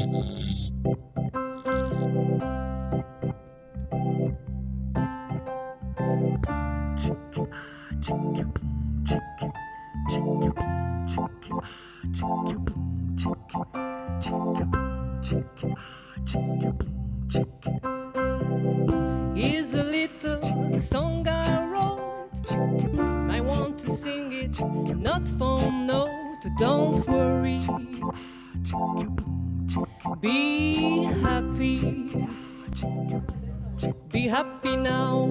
Here's a little song I wrote. I want to sing it, not from note. Don't worry, be happy. Be happy now.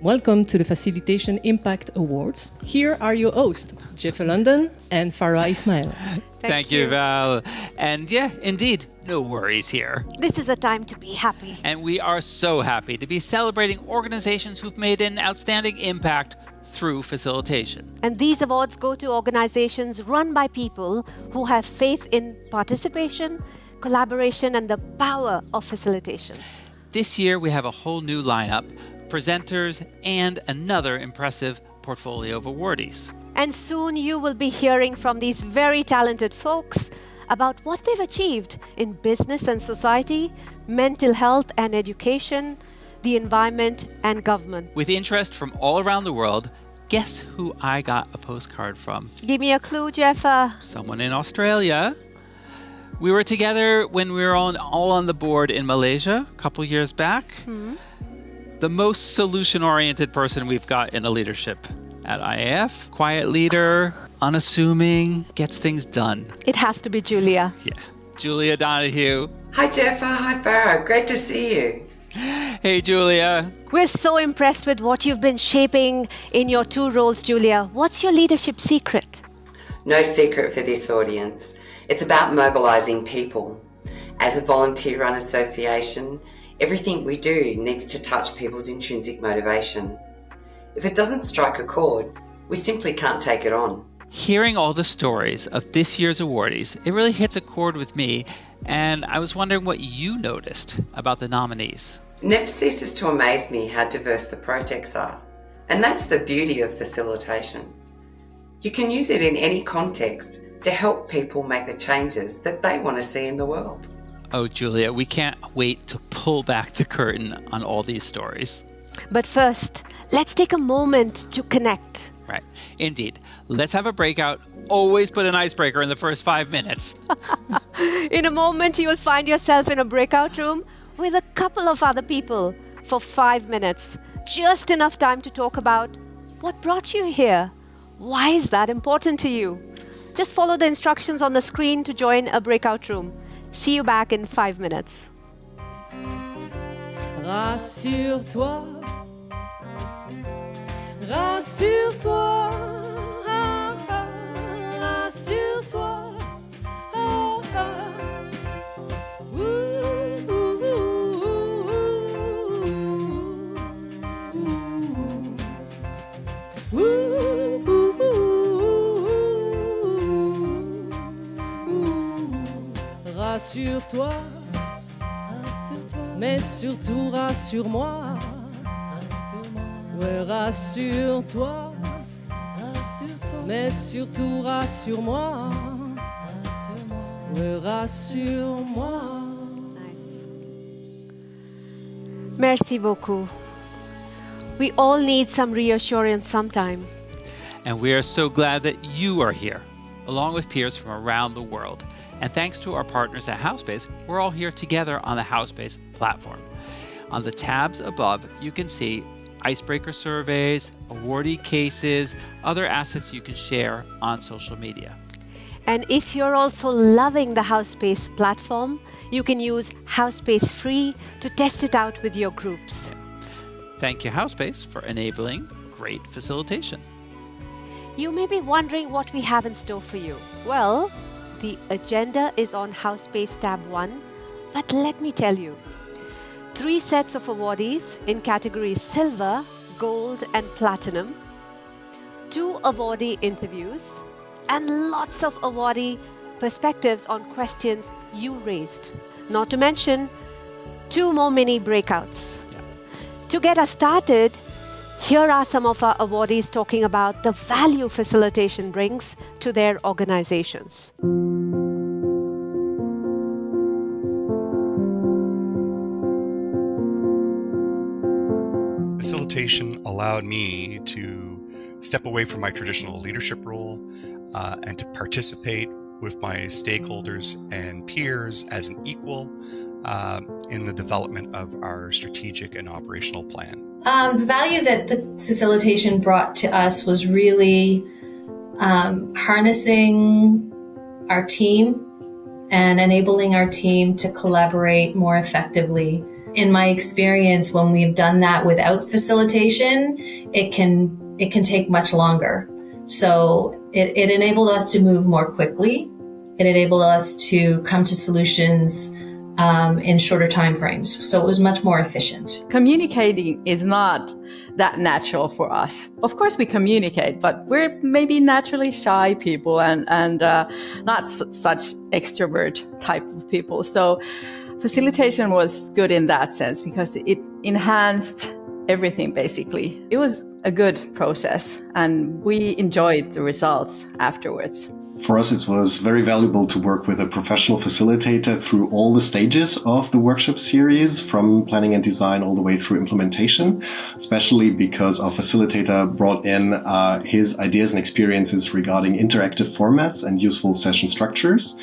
Welcome to the Facilitation Impact Awards. Here are your hosts, 𝗙𝗿𝗵 and Farah Ismail. Thank you, Val. And yeah, indeed, no worries here. This is a time to be happy. And we are so happy to be celebrating organizations who've made an outstanding impact through facilitation. And these awards go to organizations run by people who have faith in participation, collaboration, and the power of facilitation. This year, we have a whole new lineup, presenters, and another impressive portfolio of awardees. And soon you will be hearing from these very talented folks about what they've achieved in business and society, mental health and education, the environment and government. With interest from all around the world, guess who I got a postcard from? Give me a clue, 𝗙𝗿𝗵. Someone in Australia. We were together when we were all on the board in Malaysia a couple years back. The most solution-oriented person we've got in the leadership at IAF. Quiet leader, unassuming, gets things done. It has to be Julia. Yeah. Julia Donahue. Hi, 𝗙𝗵. Hi, Farah. Great to see you. Hey, Julia. We're so impressed with what you've been shaping in your two roles, Julia. What's your leadership secret? No secret for this audience. It's about mobilising people. As a volunteer-run association, everything we do needs to touch people's intrinsic motivation. If it doesn't strike a chord, we simply can't take it on. Hearing all the stories of this year's awardees, it really hits a chord with me, and I was wondering what you noticed about the nominees. It never ceases to amaze me how diverse the projects are. And that's the beauty of facilitation. You can use it in any context to help people make the changes that they want to see in the world. Oh, Julia, we can't wait to pull back the curtain on all these stories. But first, let's take a moment to connect. Right. Indeed. Let's have a breakout. Always put an icebreaker in the first 5 minutes. In a moment, you'll find yourself in a breakout room with a couple of other people for 5 minutes. Just enough time to talk about what brought you here. Why is that important to you? Just follow the instructions on the screen to join a breakout room. See you back in 5 minutes. Rassure-toi, rassure-toi, rassure-toi. Rassure-toi, mais surtout rassure-moi. Ouais, rassure-toi, mais surtout rassure-moi. Ouais, rassure-moi. Merci beaucoup. We all need some reassurance sometime. And we are so glad that you are here, along with peers from around the world. And thanks to our partners at HouseBase, we're all here together on the HouseBase platform. On the tabs above, you can see icebreaker surveys, awardee cases, other assets you can share on social media. And if you're also loving the HouseBase platform, you can use HouseBase Free to test it out with your groups. Thank you, HouseBase, for enabling great facilitation. You may be wondering what we have in store for you. Well, the agenda is on Housebase tab 1, but let me tell you. 3 sets of awardees in categories Silver, Gold and Platinum, 2 awardee interviews, and lots of awardee perspectives on questions you raised. Not to mention 2 more mini breakouts. To get us started, here are some of our awardees talking about the value facilitation brings to their organizations. Facilitation allowed me to step away from my traditional leadership role and to participate with my stakeholders and peers as an equal in the development of our strategic and operational plan. The value that the facilitation brought to us was really harnessing our team and enabling our team to collaborate more effectively. In my experience, when we've done that without facilitation, it can take much longer. So it enabled us to move more quickly. It enabled us to come to solutions in shorter time frames. So it was much more efficient. Communicating is not that natural for us. Of course we communicate, but we're maybe naturally shy people and not such extrovert type of people. So facilitation was good in that sense because it enhanced everything basically. It was a good process and we enjoyed the results afterwards. For us, it was very valuable to work with a professional facilitator through all the stages of the workshop series, from planning and design all the way through implementation, especially because our facilitator brought in his ideas and experiences regarding interactive formats and useful session structures.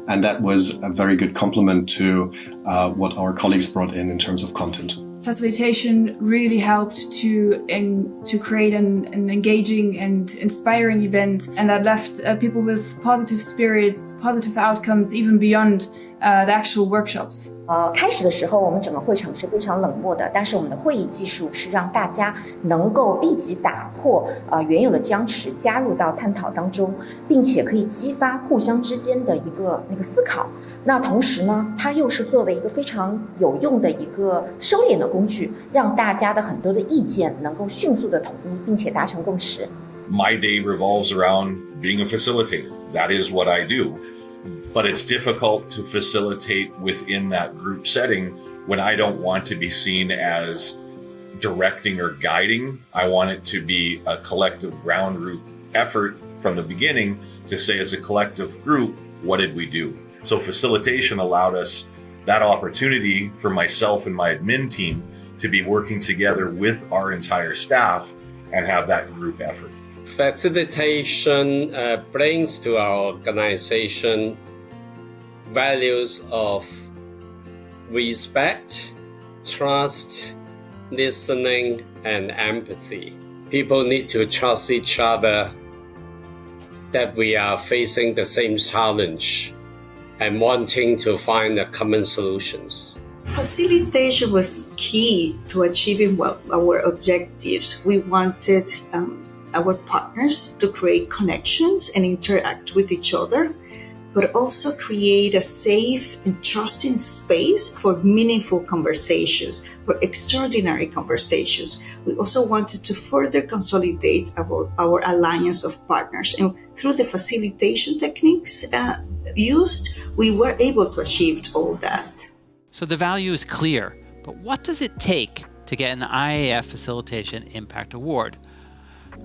And that was a very good complement to what our colleagues brought in terms of content. Facilitation really helped to create an engaging and inspiring event, and that left people with positive spirits, positive outcomes, even beyond the actual workshops. 开始的时候，我们整个会场是非常冷漠的，但是我们的会议技术是让大家能够立即打破原有的僵持，加入到探讨当中，并且可以激发互相之间的一个思考。那同时呢，它又是作为一个非常有用的一个收敛的工具，让大家的很多的意见能够迅速的统一，并且达成共识。My day revolves around being a facilitator. That is what I do. But it's difficult to facilitate within that group setting when I don't want to be seen as directing or guiding. I want it to be a collective ground root effort from the beginning to say, as a collective group, what did we do? So facilitation allowed us that opportunity for myself and my admin team to be working together with our entire staff and have that group effort. Facilitation brings to our organization values of respect, trust, listening, and empathy. People need to trust each other that we are facing the same challenge and wanting to find the common solutions. Facilitation was key to achieving our objectives. We wanted our partners to create connections and interact with each other, but also create a safe and trusting space for meaningful conversations, for extraordinary conversations. We also wanted to further consolidate our alliance of partners. And through the facilitation techniques used, we were able to achieve all that. So the value is clear, but what does it take to get an IAF Facilitation Impact Award?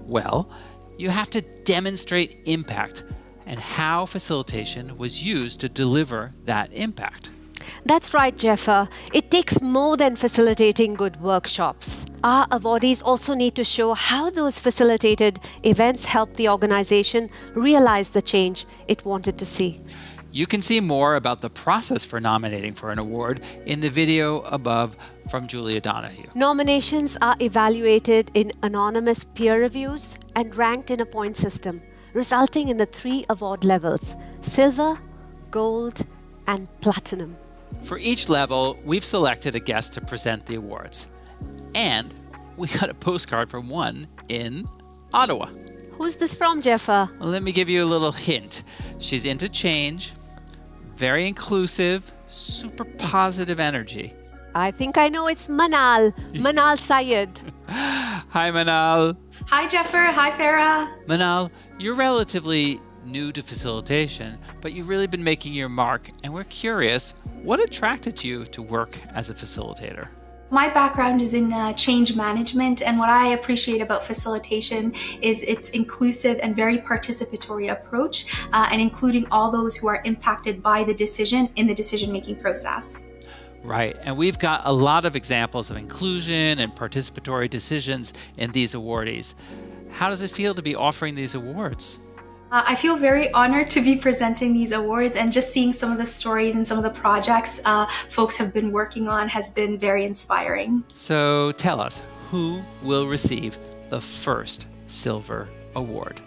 Well, you have to demonstrate impact and how facilitation was used to deliver that impact. That's right, Jeffa. It takes more than facilitating good workshops. Our awardees also need to show how those facilitated events helped the organization realize the change it wanted to see. You can see more about the process for nominating for an award in the video above from Julia Donahue. Nominations are evaluated in anonymous peer reviews and ranked in a point system, resulting in the 3 award levels: Silver, Gold, and Platinum. For each level, we've selected a guest to present the awards. And we got a postcard from one in Ottawa. Who's this from, Jeffer? Let me give you a little hint. She's into change, very inclusive, super positive energy. I think I know it's Manal. Manal Syed. Hi, Manal. Hi, Jeffer. Hi, Farah. Manal, you're relatively new to facilitation, but you've really been making your mark, and we're curious, what attracted you to work as a facilitator? My background is in change management, and what I appreciate about facilitation is its inclusive and very participatory approach, and including all those who are impacted by the decision in the decision-making process. Right, and we've got a lot of examples of inclusion and participatory decisions in these awardees. How does it feel to be offering these awards? I feel very honored to be presenting these awards, and just seeing some of the stories and some of the projects folks have been working on has been very inspiring. So tell us, who will receive the first Silver Award?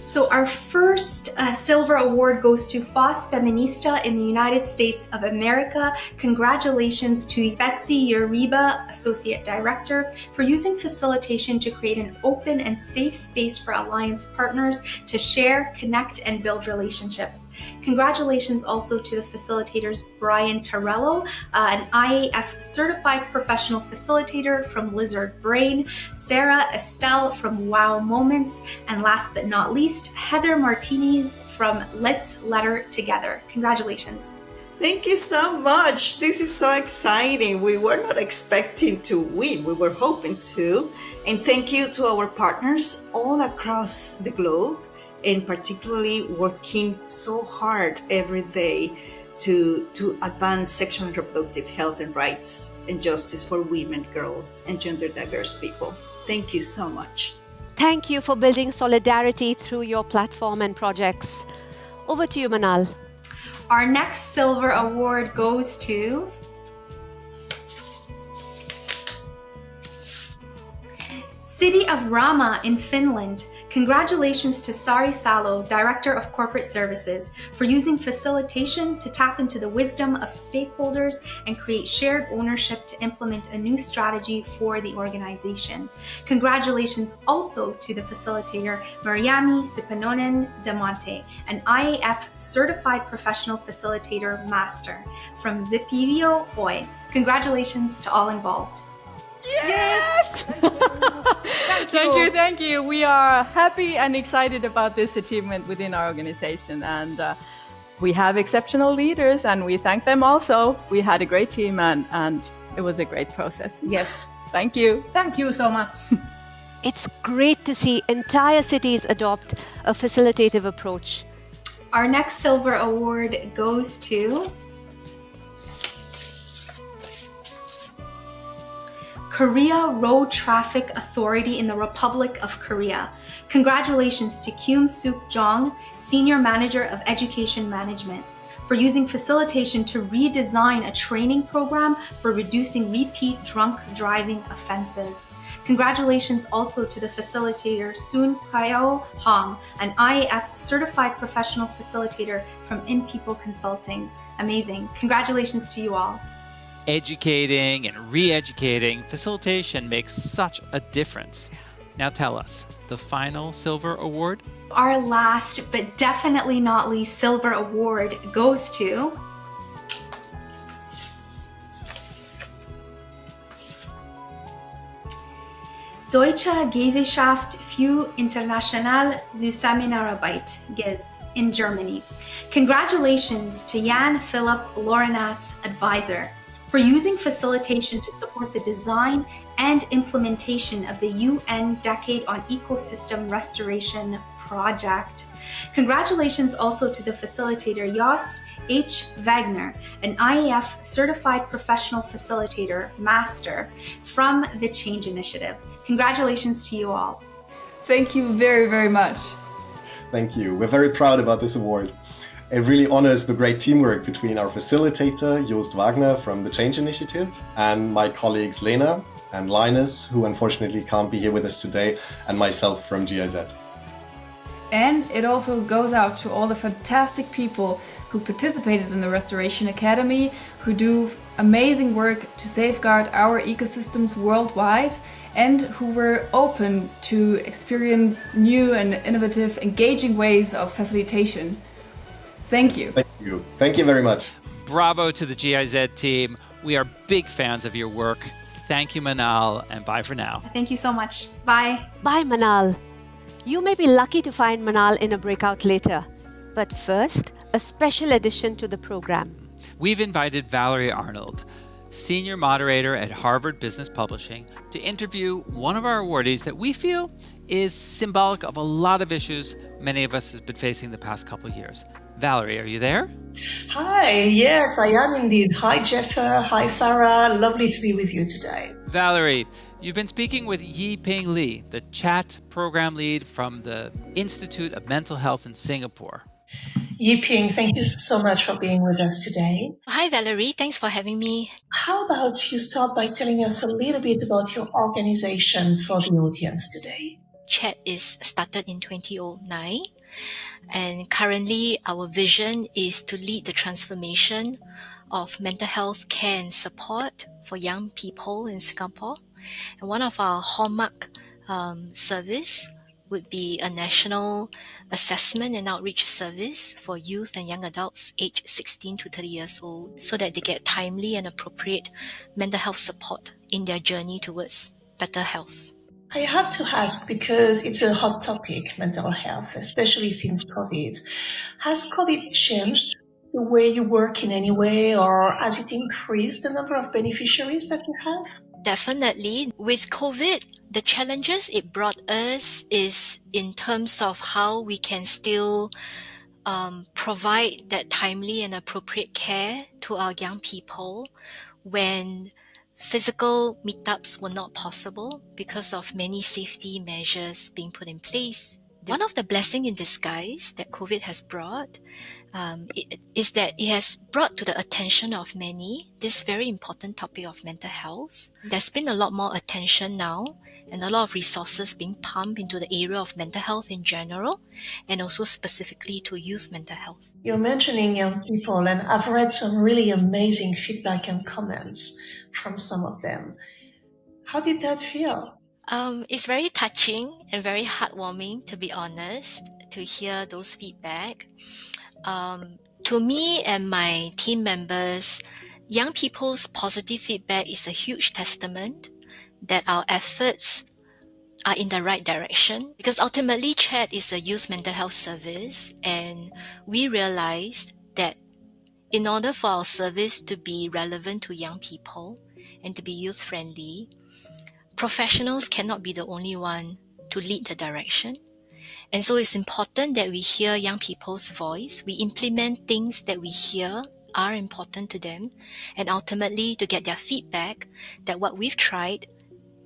So our first Silver Award goes to FOSS Feminista in the United States of America. Congratulations to 𝗙ecie𝗂𝘵𝗵, Associate Director, for using facilitation to create an open and safe space for alliance partners to share, connect, and build relationships. Congratulations also to the facilitators Brian Torello, an IAF Certified Professional Facilitator from Lizard Brain, Sarah Estelle from Wow Moments, and last but not least, Heather Martinez from Let's Letter Together. Congratulations. Thank you so much. This is so exciting. We were not expecting to win. We were hoping to. And thank you to our partners all across the globe, and particularly working so hard every day to advance sexual and reproductive health and rights and justice for women, girls, and gender diverse people. Thank you so much. Thank you for building solidarity through your platform and projects. Over to you, Manal. Our next Silver Award goes to City of Rama in Finland. Congratulations to Sari Salo, Director of Corporate Services, for using facilitation to tap into the wisdom of stakeholders and create shared ownership to implement a new strategy for the organization. Congratulations also to the facilitator Mariami Sipanonen Damonte, an IAF Certified Professional Facilitator Master from Zipirio Oi. Congratulations to all involved. Yes! Thank you. We are happy and excited about this achievement within our organization, and we have exceptional leaders, and we thank them also. We had a great team, and it was a great process. Yes. Thank you. Thank you so much. It's great to see entire cities adopt a facilitative approach. Our next Silver Award goes to Korea Road Traffic Authority in the Republic of Korea. Congratulations to Kyum Suk Jong, Senior Manager of Education Management, for using facilitation to redesign a training program for reducing repeat drunk driving offenses. Congratulations also to the facilitator 𝗠cie𝗿𝗵 Hong, an IAF Certified Professional Facilitator from In People Consulting. Amazing. Congratulations to you all. Educating and re-educating, facilitation makes such a difference. Now tell us, the final Silver Award? Our last, but definitely not least, Silver Award goes to Deutsche Gesellschaft für internationale Zusammenarbeit, GEZ, in Germany. Congratulations to Jan Philipp Lorenat, Advisor, for using facilitation to support the design and implementation of the UN Decade on Ecosystem Restoration project. Congratulations also to the facilitator Jost H. Wagner, an IAF Certified Professional Facilitator Master from the Change Initiative. Congratulations to you all. Thank you very, very much. Thank you. We're very proud about this award. It really honors the great teamwork between our facilitator, Jost Wagner from the Change Initiative, and my colleagues Lena and Linus, who unfortunately can't be here with us today, and myself from GIZ. And it also goes out to all the fantastic people who participated in the Restoration Academy, who do amazing work to safeguard our ecosystems worldwide, and who were open to experience new and innovative, engaging ways of facilitation. Thank you. Thank you. Thank you very much. Bravo to the GIZ team. We are big fans of your work. Thank you, Manal, and bye for now. Thank you so much. Bye. Bye, Manal. You may be lucky to find Manal in a breakout later. But first, a special addition to the program. We've invited Valerie Arnold, senior moderator at Harvard Business Publishing, to interview one of our awardees that we feel is symbolic of a lot of issues many of us have been facing the past couple of years. Valerie, are you there? Hi, yes, I am indeed. Hi, Jeff. Hi, Farah. Lovely to be with you today. Valerie, you've been speaking with Yi-Ping Lee, the chat program lead from the Institute of Mental Health in Singapore. Yi-Ping, thank you so much for being with us today. Hi, Valerie. Thanks for having me. How about you start by telling us a little bit about your organization for the audience today? Chat is started in 2009. And currently, our vision is to lead the transformation of mental health care and support for young people in Singapore. And one of our hallmark service would be a national assessment and outreach service for youth and young adults aged 16 to 30 years old so that they get timely and appropriate mental health support in their journey towards better health. I have to ask because it's a hot topic, mental health, especially since COVID. Has COVID changed the way you work in any way, or has it increased the number of beneficiaries that you have? Definitely. With COVID, the challenges it brought us is in terms of how we can still provide that timely and appropriate care to our young people when physical meetups were not possible because of many safety measures being put in place. One of the blessings in disguise that COVID has brought is that it has brought to the attention of many this very important topic of mental health. There's been a lot more attention now and a lot of resources being pumped into the area of mental health in general and also specifically to youth mental health. You're mentioning young people, and I've read some really amazing feedback and comments from some of them. How did that feel? It's very touching and very heartwarming, to be honest, to hear those feedback. To me and my team members, young people's positive feedback is a huge testament that our efforts are in the right direction, because ultimately CHAT is a youth mental health service, and we realized that in order for our service to be relevant to young people and to be youth friendly, professionals cannot be the only one to lead the direction. And so it's important that we hear young people's voice, we implement things that we hear are important to them, and ultimately to get their feedback that what we've tried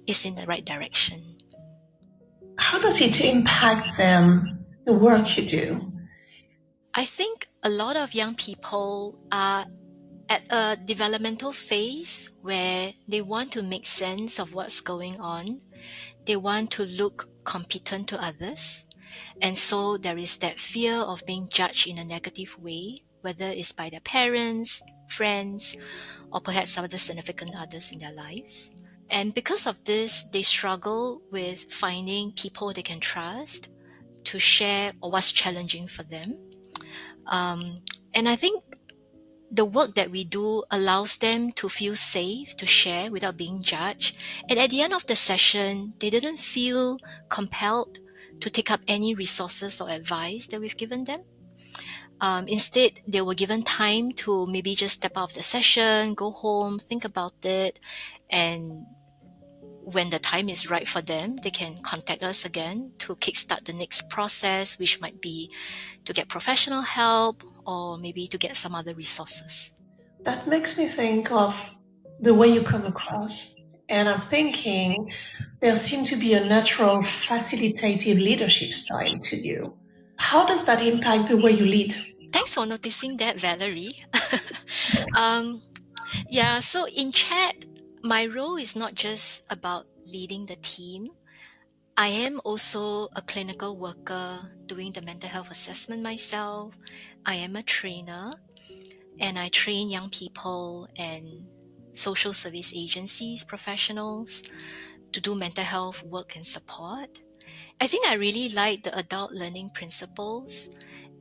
is in the right direction. How does it impact them, the work you do? I think a lot of young people are at a developmental phase where they want to make sense of what's going on. They want to look competent to others. And so there is that fear of being judged in a negative way, whether it's by their parents, friends, or perhaps other significant others in their lives. And because of this, they struggle with finding people they can trust to share what's challenging for them. And I think the work that we do allows them to feel safe to share without being judged. And at the end of the session, they didn't feel compelled to take up any resources or advice that we've given them. Instead, they were given time to maybe just step out of the session, go home, think about it, and when the time is right for them, they can contact us again to kickstart the next process, which might be to get professional help or maybe to get some other resources. That makes me think of the way you come across. And I'm thinking there seems to be a natural facilitative leadership style to you. How does that impact the way you lead? Thanks for noticing that, Valerie. So in CHAT, my role is not just about leading the team. I am also a clinical worker doing the mental health assessment myself. I am a trainer, and I train young people and social service agencies, professionals to do mental health work and support. I think I really like the adult learning principles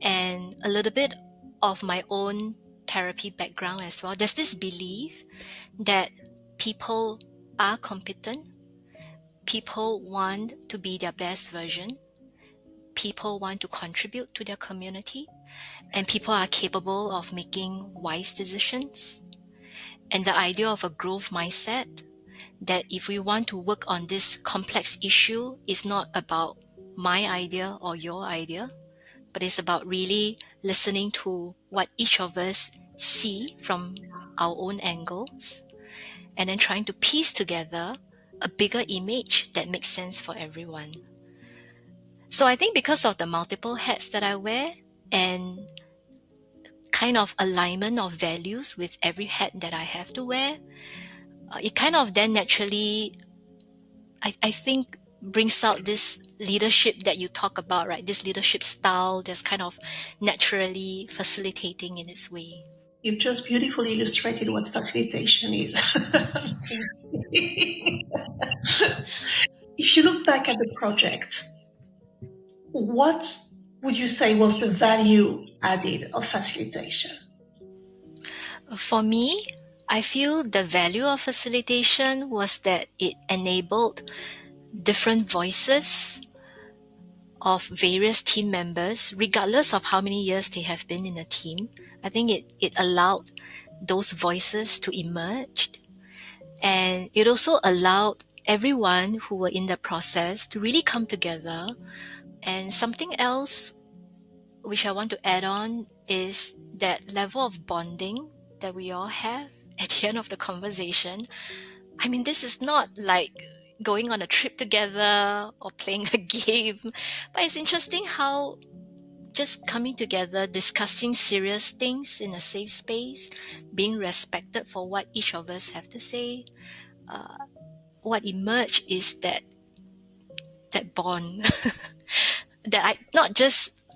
and a little bit of my own therapy background as well. There's this belief that people are competent, people want to be their best version, people want to contribute to their community, and people are capable of making wise decisions. And the idea of a growth mindset, that if we want to work on this complex issue, it's not about my idea or your idea, but it's about really listening to what each of us see from our own angles, and then trying to piece together a bigger image that makes sense for everyone. So I think because of the multiple hats that I wear and kind of alignment of values with every hat that I have to wear, it kind of then naturally, I think, brings out this leadership that you talk about, right? This leadership style that's kind of naturally facilitating in its way. You've just beautifully illustrated what facilitation is. If you look back at the project, what would you say was the value added of facilitation? For me, I feel the value of facilitation was that it enabled different voices of various team members, regardless of how many years they have been in a team. I think it allowed those voices to emerge. And it also allowed everyone who were in the process to really come together. And something else which I want to add on is that level of bonding that we all have at the end of the conversation. I mean, this is not like going on a trip together or playing a game, but it's interesting how just coming together, discussing serious things in a safe space, being respected for what each of us have to say, what emerged is that bond that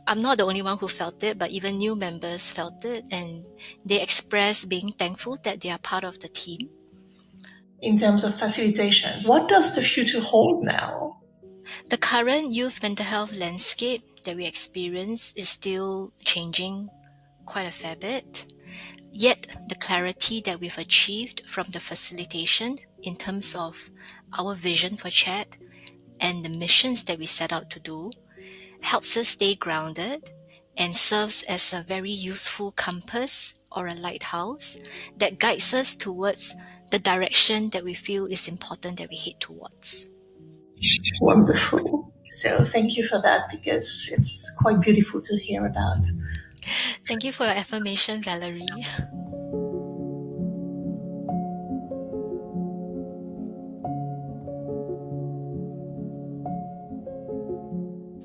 I'm not the only one who felt it, but even new members felt it, and they expressed being thankful that they are part of the team. In terms of facilitations, what does the future hold now? The current youth mental health landscape that we experience is still changing quite a fair bit. Yet, the clarity that we've achieved from the facilitation in terms of our vision for chat and the missions that we set out to do helps us stay grounded and serves as a very useful compass or a lighthouse that guides us towards the direction that we feel is important that we head towards. Wonderful. So thank you for that, because it's quite beautiful to hear about. Thank you for your affirmation, Valerie.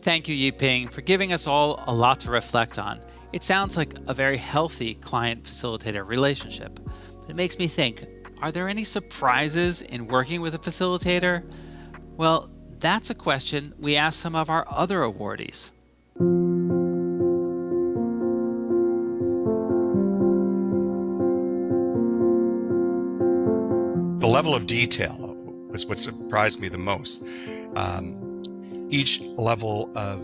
Thank you, Yiping, for giving us all a lot to reflect on. It sounds like a very healthy client-facilitator relationship. It makes me think, are there any surprises in working with a facilitator? Well, that's a question we asked some of our other awardees. The level of detail was what surprised me the most. Each level of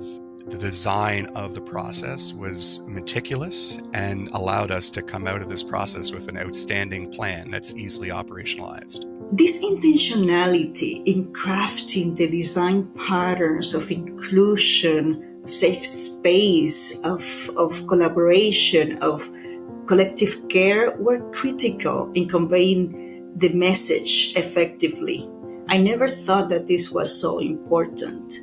the design of the process was meticulous and allowed us to come out of this process with an outstanding plan that's easily operationalized. This intentionality in crafting the design patterns of inclusion, of safe space, of collaboration, of collective care were critical in conveying the message effectively. I never thought that this was so important.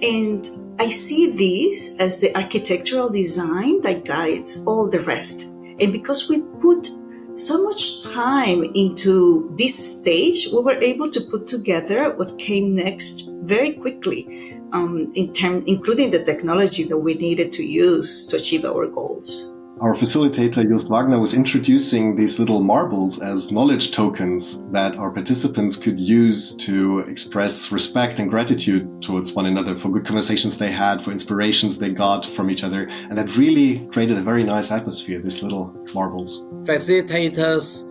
And I see this as the architectural design that guides all the rest. And because we put so much time into this stage, we were able to put together what came next very quickly, including the technology that we needed to use to achieve our goals. our facilitator, Just Wagner, was introducing these little marbles as knowledge tokens that our participants could use to express respect and gratitude towards one another for good conversations they had, for inspirations they got from each other. And that really created a very nice atmosphere, these little marbles. Facilitators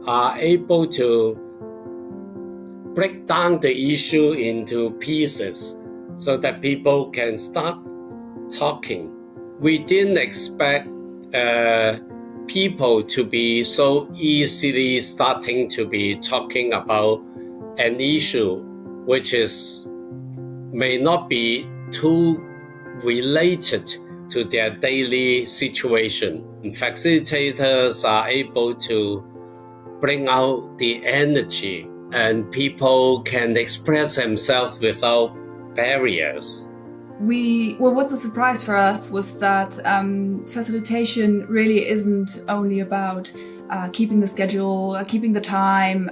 are able to break down the issue into pieces so that people can start talking. We didn't expect people to be so easily starting to be talking about an issue which may not be too related to their daily situation. Facilitators are able to bring out the energy, and people can express themselves without barriers. What was a surprise for us was that facilitation really isn't only about keeping the schedule, keeping the time,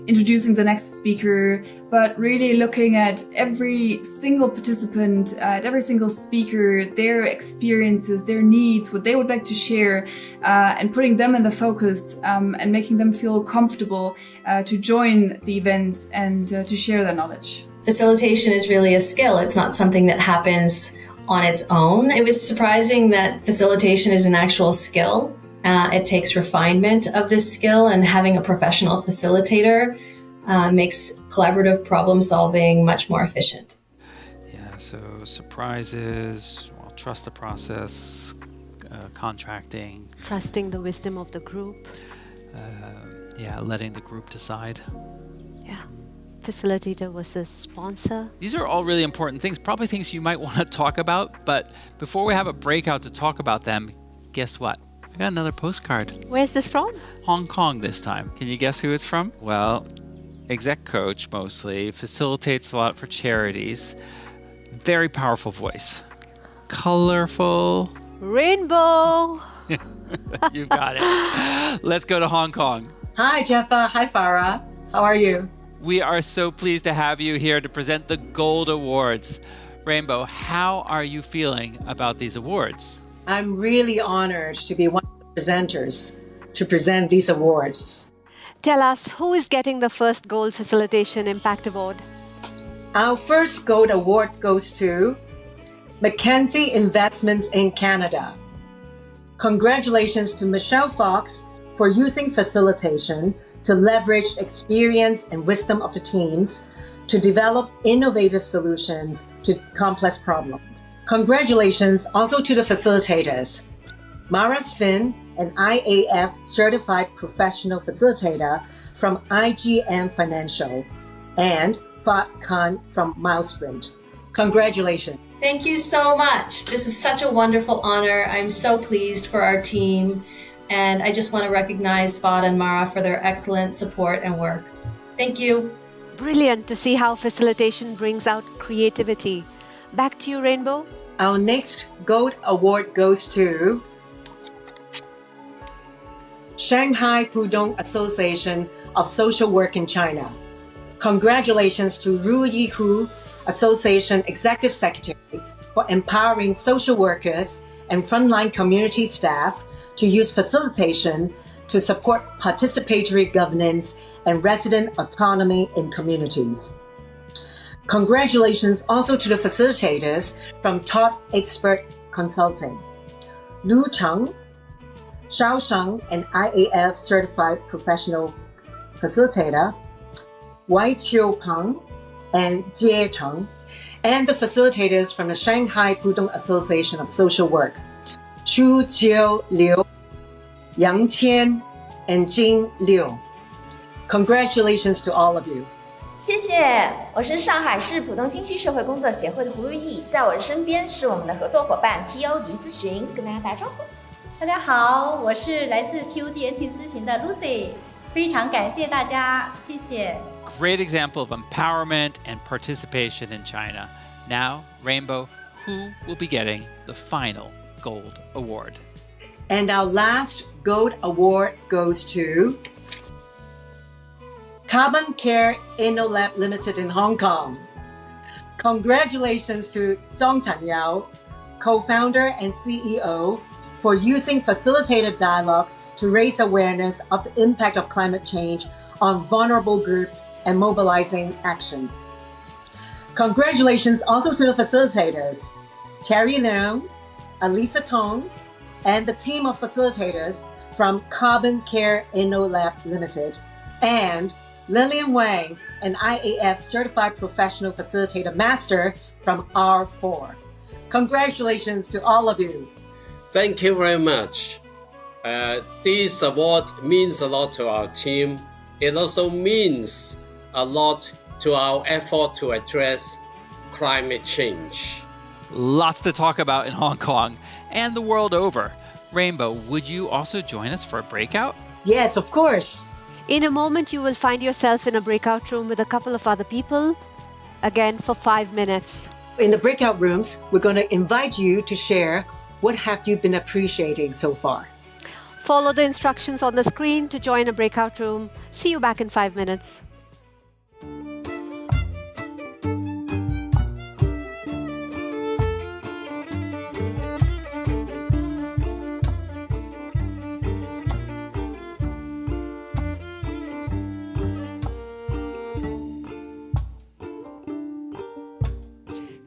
introducing the next speaker, but really looking at every single participant, at every single speaker, their experiences, their needs, what they would like to share, and putting them in the focus and making them feel comfortable to join the event and to share their knowledge. Facilitation is really a skill. It's not something that happens on its own. It was surprising that facilitation is an actual skill. It takes refinement of this skill, and having a professional facilitator makes collaborative problem solving much more efficient. Yeah, so surprises, trust the process, contracting. Trusting the wisdom of the group. Letting the group decide. Yeah. Facilitator was a sponsor. These are all really important things, probably things you might want to talk about, but before we have a breakout to talk about them, guess what? I got another postcard. Where's this from? Hong Kong this time. Can you guess who it's from? Well, exec coach mostly, facilitates a lot for charities. Very powerful voice. Colorful. Rainbow. You got it. Let's go to Hong Kong. Hi, Jeffa. Hi, Farah. How are you? We are so pleased to have you here to present the Gold Awards. Rainbow, how are you feeling about these awards? I'm really honored to be one of the presenters to present these awards. Tell us, who is getting the first Gold Facilitation Impact Award? Our first Gold Award goes to Mackenzie Investments in Canada. Congratulations to Michelle Fox for using facilitation to leverage experience and wisdom of the teams to develop innovative solutions to complex problems. Congratulations also to the facilitators, Mara Svin, an IAF certified professional facilitator from IGM Financial, and Fat Khan from Milesprint. Congratulations. Thank you so much. This is such a wonderful honor. I'm so pleased for our team. And I just want to recognize Fad and Mara for their excellent support and work. Thank you. Brilliant to see how facilitation brings out creativity. Back to you, Rainbow. Our next Gold Award goes to Shanghai Pudong Association of Social Work in China. Congratulations to Ru Yihu, Association Executive Secretary, for empowering social workers and frontline community staff to use facilitation to support participatory governance and resident autonomy in communities. Congratulations also to the facilitators from Top Expert Consulting. Lu Cheng, Xiao Sheng, an IAF Certified Professional Facilitator, Wai Chiu Peng, and Jie Cheng, and the facilitators from the Shanghai Pudong Association of Social Work, Chu Jiu Liu, Yang Qian, and Jing Liu. Congratulations to all of you. 谢谢，我是上海市浦东新区社会工作协会的胡如意，在我的身边是我们的合作伙伴 TOD 咨询，跟大家打招呼。大家好，我是来自 TOD 咨询的 Lucy， 非常感谢大家，谢谢。Great example of empowerment and participation in China. Now, Rainbow, who will be getting the final Gold Award? And our last Gold Award goes to Carbon Care InnoLab Limited in Hong Kong. Congratulations to Zhong Chanyao, co-founder and CEO, for using facilitated dialogue to raise awareness of the impact of climate change on vulnerable groups and mobilizing action. Congratulations also to the facilitators, Terry Leung, Alisa Tong, and the team of facilitators from Carbon Care InnoLab Limited, and Lillian Wang, an IAF Certified Professional Facilitator Master from R4. Congratulations to all of you. Thank you very much. This award means a lot to our team. It also means a lot to our effort to address climate change. Lots to talk about in Hong Kong and the world over. Rainbow, would you also join us for a breakout? Yes, of course. In a moment, you will find yourself in a breakout room with a couple of other people, again for 5 minutes. In the breakout rooms, we're going to invite you to share what have you been appreciating so far. Follow the instructions on the screen to join a breakout room. See you back in 5 minutes.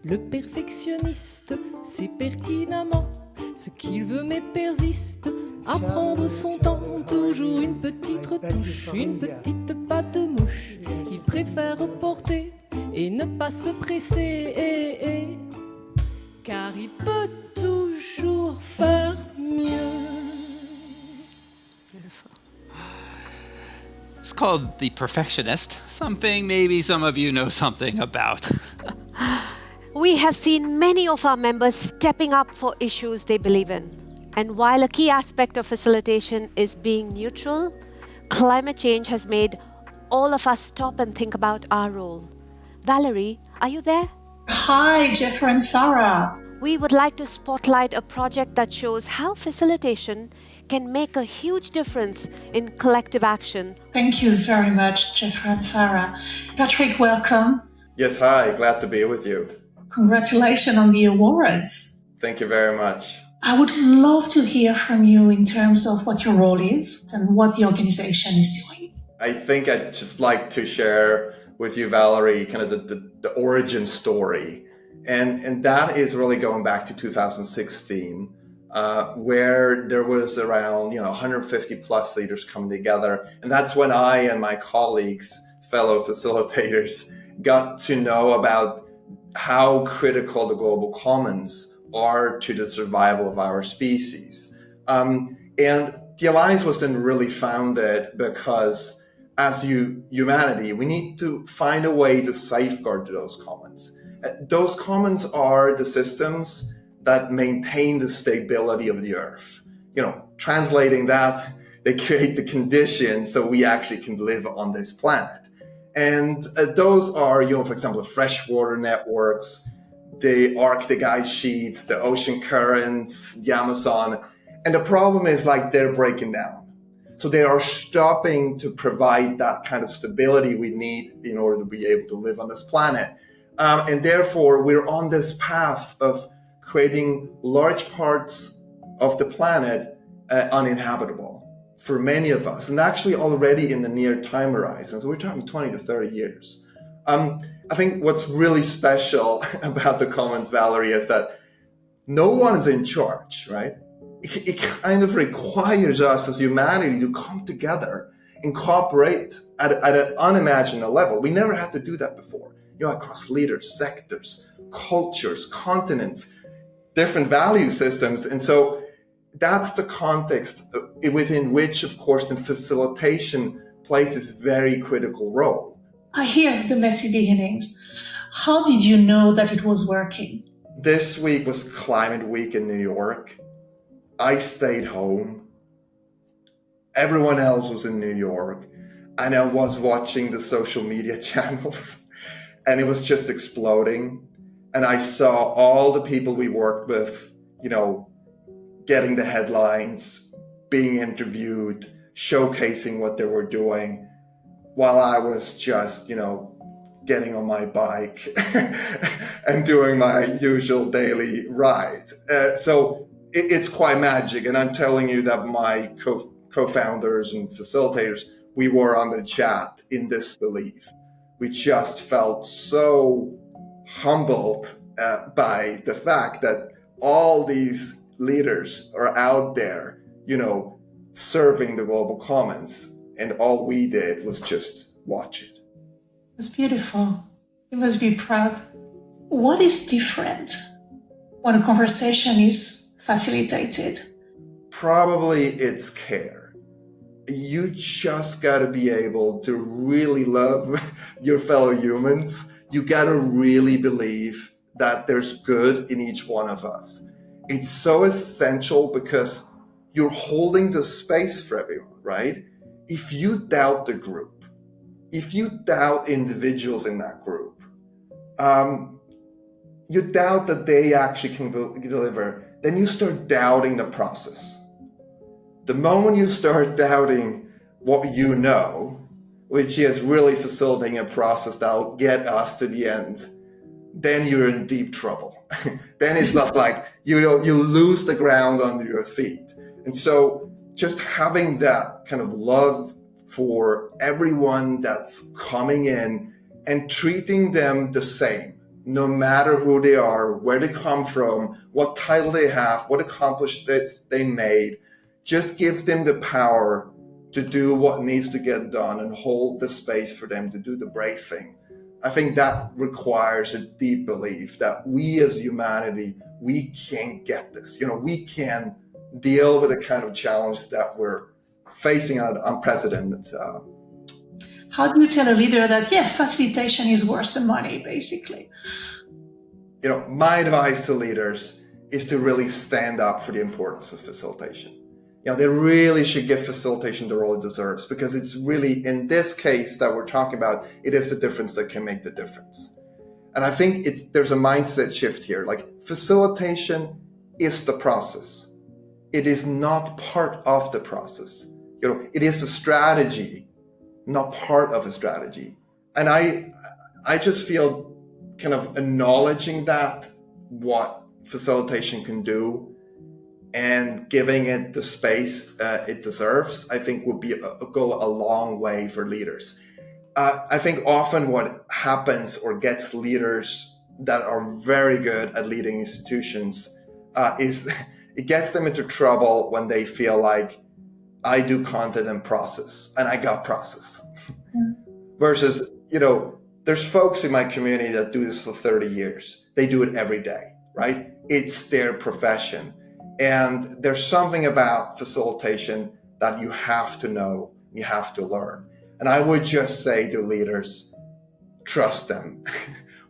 Le perfectionniste sait pertinemment ce qu'il veut mais persiste à prendre son temps, toujours une petite retouche, une petite patte de mouche. Il préfère reporter et ne pas se presser, car il peut toujours faire mieux. It's called The Perfectionist, something maybe some of you know something about. We have seen many of our members stepping up for issues they believe in. And while a key aspect of facilitation is being neutral, climate change has made all of us stop and think about our role. Valerie, are you there? Hi, Jeffrey and Farah. We would like to spotlight a project that shows how facilitation can make a huge difference in collective action. Thank you very much, Jeffrey and Farah. Patrick, welcome. Yes, hi. Glad to be with you. Congratulations on the awards. Thank you very much. I would love to hear from you in terms of what your role is and what the organization is doing. I think I'd just like to share with you, Valerie, kind of the origin story. And that is really going back to 2016, where there was around 150 plus leaders coming together. And that's when I and my colleagues, fellow facilitators, got to know about how critical the global commons are to the survival of our species. And the Alliance was then really founded because as humanity, we need to find a way to safeguard those commons. Those commons are the systems that maintain the stability of the Earth. Translating that, they create the conditions so we actually can live on this planet. And those are, for example, the freshwater networks, the Arctic ice sheets, the ocean currents, the Amazon. And the problem is they're breaking down. So they are stopping to provide that kind of stability we need in order to be able to live on this planet. And therefore, we're on this path of creating large parts of the planet uninhabitable for many of us, and actually already in the near time horizon. So we're talking 20 to 30 years. I think what's really special about the Commons, Valerie, is that no one is in charge, right? It kind of requires us as humanity to come together and cooperate at an unimaginable level. We never had to do that before. Across leaders, sectors, cultures, continents, different value systems. And so that's the context within which, of course, the facilitation plays this very critical role. I hear the messy beginnings. How did you know that it was working? This week was Climate Week in New York. I stayed home. Everyone else was in New York. And I was watching the social media channels. And it was just exploding. And I saw all the people we worked with, getting the headlines, being interviewed, showcasing what they were doing, while I was just, getting on my bike and doing my usual daily ride. So it's quite magic. And I'm telling you that my co-founders and facilitators, we were on the chat in disbelief. We just felt so humbled by the fact that all these leaders are out there, serving the global commons. And all we did was just watch it. It's beautiful. You must be proud. What is different when a conversation is facilitated? Probably it's care. You just got to be able to really love your fellow humans. You got to really believe that there's good in each one of us. It's so essential because you're holding the space for everyone, right? If you doubt the group, if you doubt individuals in that group, you doubt that they actually can deliver, then you start doubting the process. The moment you start doubting what you know, which is really facilitating a process that'll get us to the end, then you're in deep trouble. Then it's not like, you lose the ground under your feet. And so just having that kind of love for everyone that's coming in and treating them the same, no matter who they are, where they come from, what title they have, what accomplishments they made, just give them the power to do what needs to get done and hold the space for them to do the brave thing. I think that requires a deep belief that we as humanity, we can get this. We can deal with the kind of challenges that we're facing at unprecedented. How do you tell a leader that, facilitation is worth the money, basically? My advice to leaders is to really stand up for the importance of facilitation. They really should give facilitation the role it deserves, because it's really, in this case that we're talking about, it is the difference that can make the difference. And I think there's a mindset shift here. Like, facilitation is the process. It is not part of the process. It is the strategy, not part of a strategy. And I just feel kind of acknowledging that, what facilitation can do, and giving it the space it deserves, I think would go a long way for leaders. I think often what happens or gets leaders that are very good at leading institutions is it gets them into trouble when they feel like, I do content and process, and I got process. Versus, there's folks in my community that do this for 30 years. They do it every day, right? It's their profession. And there's something about facilitation that you have to know, you have to learn. And I would just say to leaders, trust them,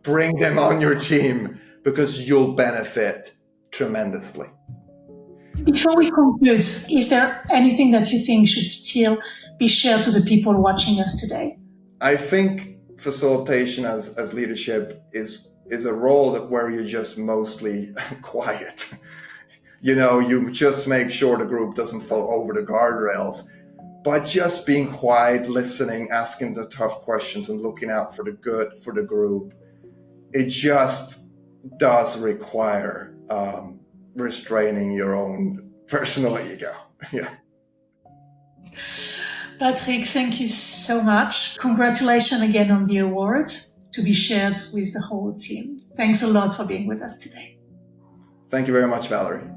bring them on your team, because you'll benefit tremendously. Before we conclude, is there anything that you think should still be shared to the people watching us today? I think facilitation as leadership is a role where you're just mostly quiet. You just make sure the group doesn't fall over the guardrails. But just being quiet, listening, asking the tough questions, and looking out for the good for the group, it just does require restraining your own personal ego. Yeah. Patrick, thank you so much. Congratulations again on the award, to be shared with the whole team. Thanks a lot for being with us today. Thank you very much, Valerie.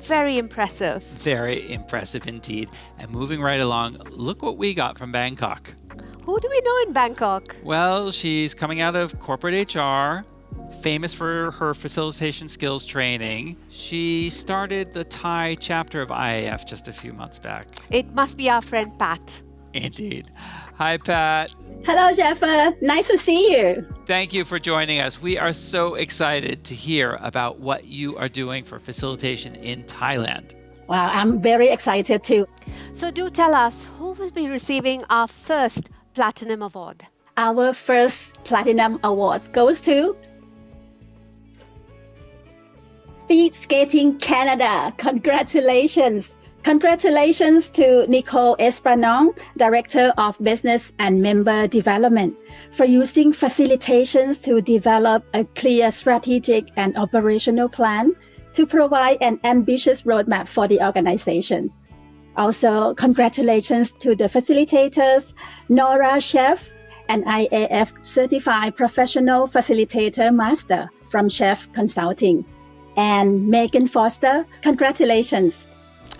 Very impressive. Very impressive indeed. And moving right along, look what we got from Bangkok. Who do we know in Bangkok? Well, she's coming out of corporate HR, famous for her facilitation skills training. She started the Thai chapter of IAF just a few months back. It must be our friend Pat. Indeed. Hi, Pat. Hello, Jeff. Nice to see you. Thank you for joining us. We are so excited to hear about what you are doing for facilitation in Thailand. Wow, I'm very excited too. So do tell us, who will be receiving our first Platinum Award? Our first Platinum Award goes to Speed Skating Canada. Congratulations. Congratulations to Nicole Espranon, Director of Business and Member Development, for using facilitations to develop a clear strategic and operational plan to provide an ambitious roadmap for the organization. Also, congratulations to the facilitators, Nora Chef, an IAF Certified Professional Facilitator Master from Chef Consulting, and Megan Foster. Congratulations.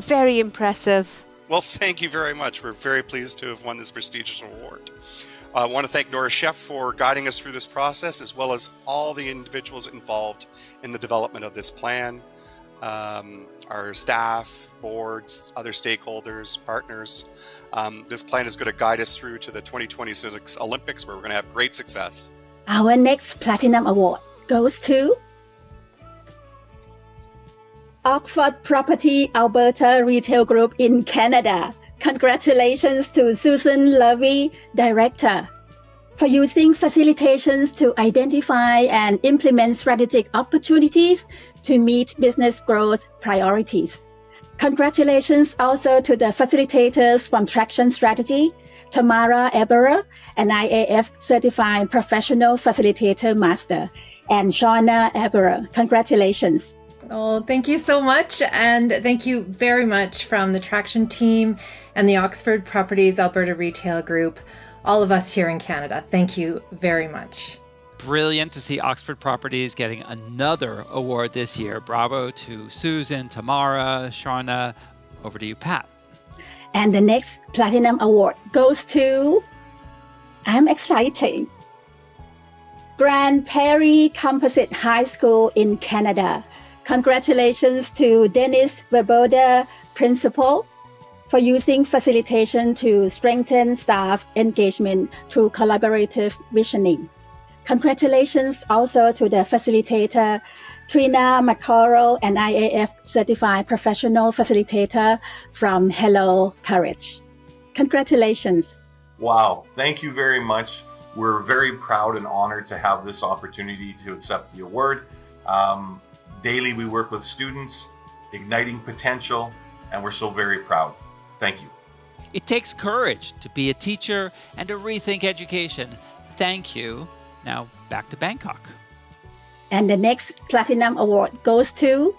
Very impressive. Well, thank you very much. We're very pleased to have won this prestigious award. I want to thank Nora Chef for guiding us through this process, as well as all the individuals involved in the development of this plan, our staff, boards, other stakeholders, partners. This plan is going to guide us through to the 2026 Olympics, where we're going to have great success. Our next Platinum Award goes to Oxford Property Alberta Retail Group in Canada. Congratulations to Susan Levy, Director, for using facilitations to identify and implement strategic opportunities to meet business growth priorities. Congratulations also to the facilitators from Traction Strategy, Tamara Eberer, an IAF Certified Professional Facilitator Master, and Shauna Eberer. Congratulations. Oh, thank you so much. And thank you very much from the Traction team and the Oxford Properties Alberta Retail Group, all of us here in Canada. Thank you very much. Brilliant to see Oxford Properties getting another award this year. Bravo to Susan, Tamara, Shauna. Over to you, Pat. And the next Platinum Award goes to, I'm excited, Grand Prairie Composite High School in Canada. Congratulations to Dennis Verboda, Principal, for using facilitation to strengthen staff engagement through collaborative visioning. Congratulations also to the facilitator, Trina McCorrell, an IAF Certified Professional Facilitator from Hello Courage. Congratulations. Wow, thank you very much. We're very proud and honored to have this opportunity to accept the award. Daily we work with students, igniting potential, and we're so very proud. Thank you. It takes courage to be a teacher and to rethink education. Thank you. Now back to Bangkok. And the next Platinum Award goes to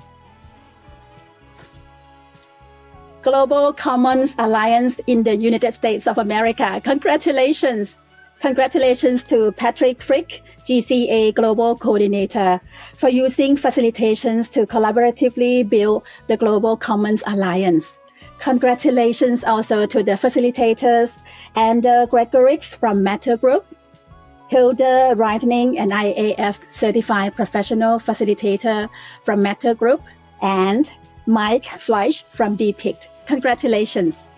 Global Commons Alliance in the United States of America. Congratulations. Congratulations to Patrick Frick, GCA Global Coordinator, for using facilitations to collaboratively build the Global Commons Alliance. Congratulations also to the facilitators and Gregorix from Matter Group, Hilda Reitning, an IAF Certified Professional Facilitator from Matter Group, and Mike Fleisch from DPICT. Congratulations.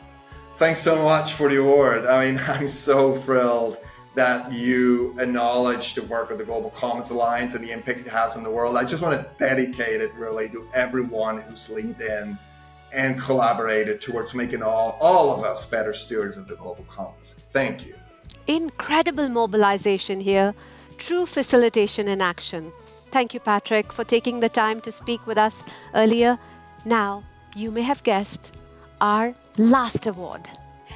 Thanks so much for the award. I mean, I'm so thrilled that you acknowledge the work of the Global Commons Alliance and the impact it has on the world. I just want to dedicate it really to everyone who's leaned in and collaborated towards making all of us better stewards of the Global Commons. Thank you. Incredible mobilization here. True facilitation in action. Thank you, Patrick, for taking the time to speak with us earlier. Now, you may have guessed our last award.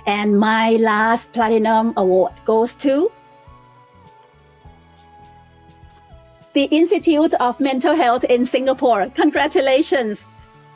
And my last Platinum Award goes to the Institute of Mental Health in Singapore. Congratulations.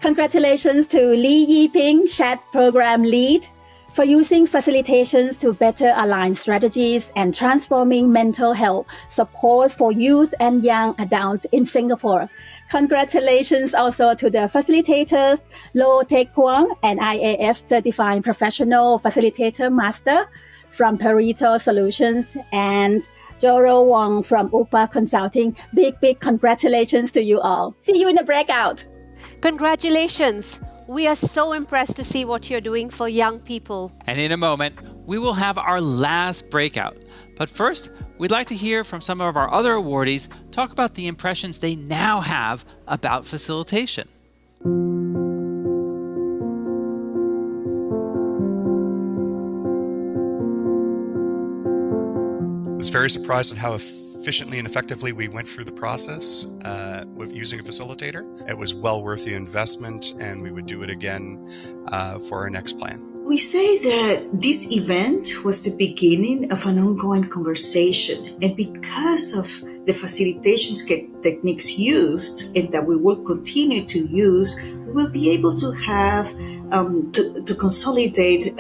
Congratulations to Lee Yiping, Chat Program Lead, for using facilitations to better align strategies and transforming mental health support for youth and young adults in Singapore. Congratulations also to the facilitators, Lo Tek Kwang, an IAF Certified Professional Facilitator Master from Pareto Solutions, and Joro Wong from UPA Consulting. Big congratulations to you all. See you in the breakout. Congratulations. We are so impressed to see what you're doing for young people. And in a moment, we will have our last breakout. But first, we'd like to hear from some of our other awardees talk about the impressions they now have about facilitation. I was very surprised at how efficiently and effectively we went through the process with using a facilitator. It was well worth the investment, and we would do it again for our next plan. We say that this event was the beginning of an ongoing conversation, and because of the facilitation techniques used and that we will continue to use, we'll be able to have to consolidate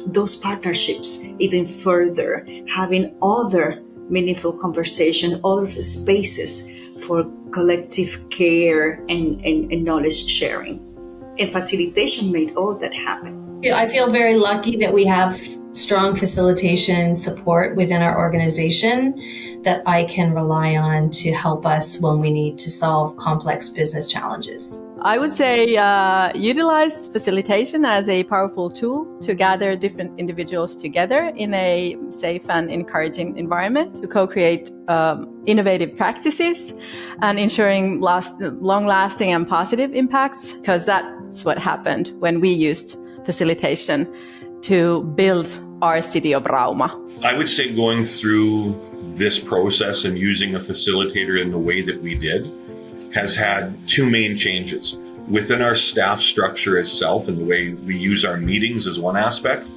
those partnerships even further, having other meaningful conversation, other spaces for collective care and knowledge sharing. And facilitation made all that happen. I feel very lucky that we have strong facilitation support within our organization that I can rely on to help us when we need to solve complex business challenges. I would say utilize facilitation as a powerful tool to gather different individuals together in a safe and encouraging environment to co-create innovative practices and ensuring long-lasting and positive impacts, because that's what happened when we used facilitation to build our city of Rauma. I would say going through this process and using a facilitator in the way that we did has had two main changes. Within our staff structure itself and the way we use our meetings is one aspect,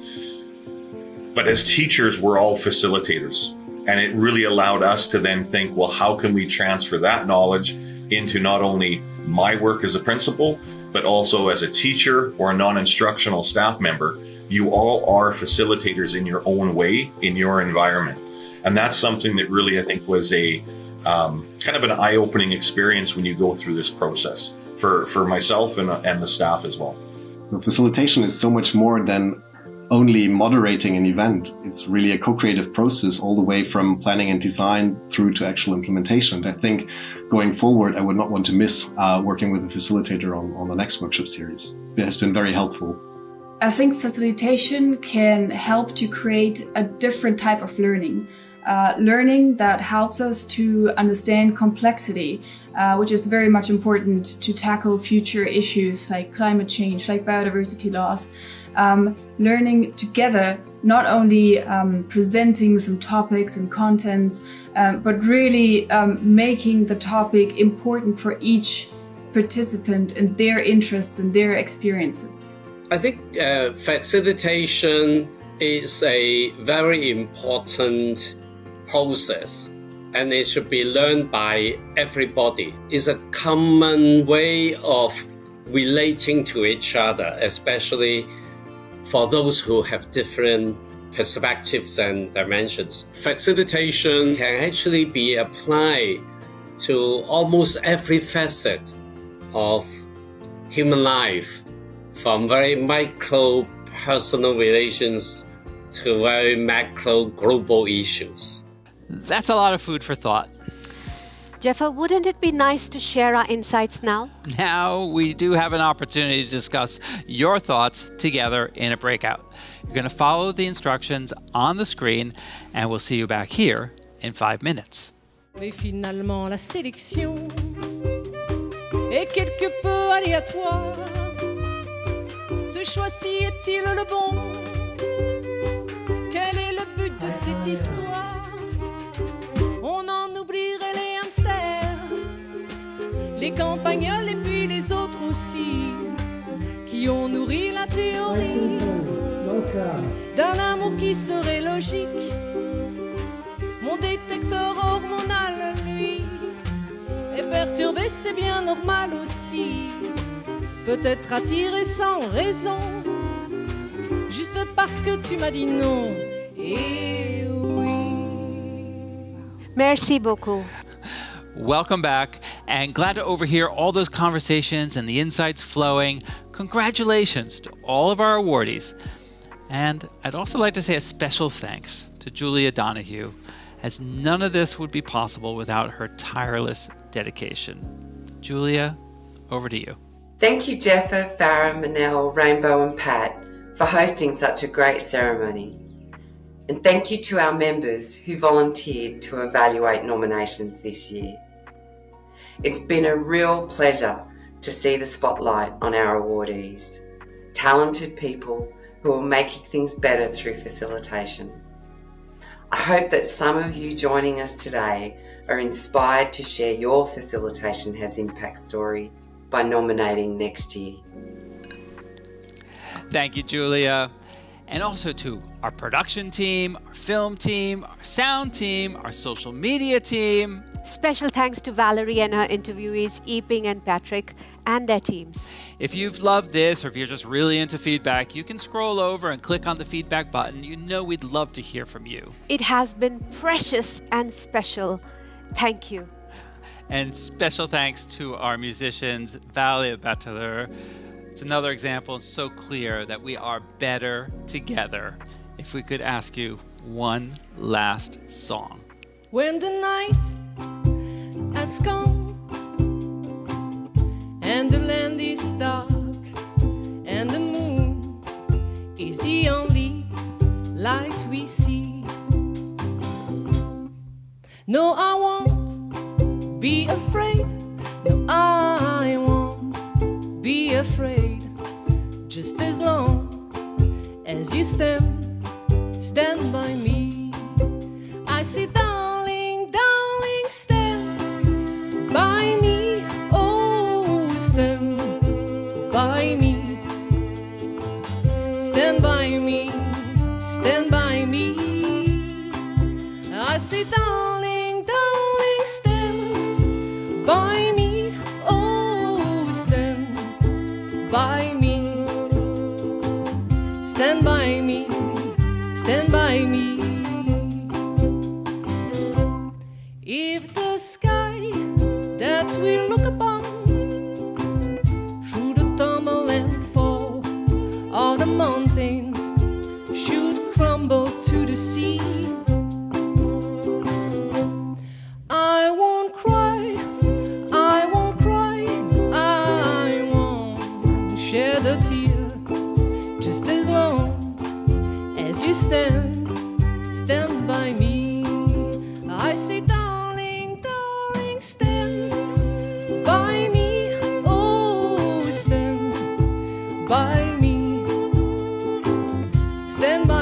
but as teachers, we're all facilitators. And it really allowed us to then think, well, how can we transfer that knowledge into not only my work as a principal, but also as a teacher or a non-instructional staff member. You all are facilitators in your own way, in your environment. And that's something that really, I think, was a kind of an eye-opening experience when you go through this process for myself and the staff as well. So facilitation is so much more than only moderating an event. It's really a co-creative process all the way from planning and design through to actual implementation. I think going forward, I would not want to miss working with a facilitator on the next workshop series. It has been very helpful. I think facilitation can help to create a different type of learning. Learning that helps us to understand complexity, which is very much important to tackle future issues like climate change, like biodiversity loss. Learning together, not only presenting some topics and contents, but really making the topic important for each participant and their interests and their experiences. I think facilitation is a very important process, and it should be learned by everybody. It's a common way of relating to each other, especially for those who have different perspectives and dimensions. Facilitation can actually be applied to almost every facet of human life, from very micro personal relations to very macro global issues. That's a lot of food for thought. Jeffa, wouldn't it be nice to share our insights now? Now we do have an opportunity to discuss your thoughts together in a breakout. You're going to follow the instructions on the screen, and we'll see you back here in 5 minutes. Et finalement la sélection est quelque peu aléatoire. Ce choix-ci est-il le bon? Quel est le but de cette histoire? On en oublierait les hamsters, les campagnols et puis les autres aussi, qui ont nourri la théorie d'un amour qui serait logique. Mon détecteur hormonal, lui, est perturbé, c'est bien normal aussi. Peut-être attiré sans raison, juste parce que tu m'as dit non. Et oui. Merci beaucoup. Welcome back, and glad to overhear all those conversations and the insights flowing. Congratulations to all of our awardees. And I'd also like to say a special thanks to Julia Donahue, as none of this would be possible without her tireless dedication. Julia, over to you. Thank you, Jeffa, Farah, Manel, Rainbow and Pat for hosting such a great ceremony. And thank you to our members who volunteered to evaluate nominations this year. It's been a real pleasure to see the spotlight on our awardees, talented people who are making things better through facilitation. I hope that some of you joining us today are inspired to share your Facilitation Has Impact story by nominating next year. Thank you, Julia. And also to our production team, our film team, our sound team, our social media team. Special thanks to Valerie and her interviewees, 𝗙_પિંગ and Patrick, and their teams. If you've loved this, or if you're just really into feedback, you can scroll over and click on the feedback button. You know we'd love to hear from you. It has been precious and special. Thank you. And special thanks to our musicians, 𝗙𝗵𝗵. It's another example, so clear that we are better together. If we could ask you one last song. When the night has come and the land is dark and the moon is the only light we see, no, I won't be afraid. No, I won't be afraid. Just as long as you stand by me. I say, darling, darling, stand by me. Oh, stand by me. Stand by me. Stand by me. I say, darling, darling, stand by me. Oh, stand by me. Stand by me. Stand by me. If the sky that we look upon should tumble and fall, all the mountains should crumble to the sea, I won't cry, I won't cry, I won't shed a tear. Just as long as you stand by me. I say, darling, darling, stand by me. Oh, stand by me. Stand by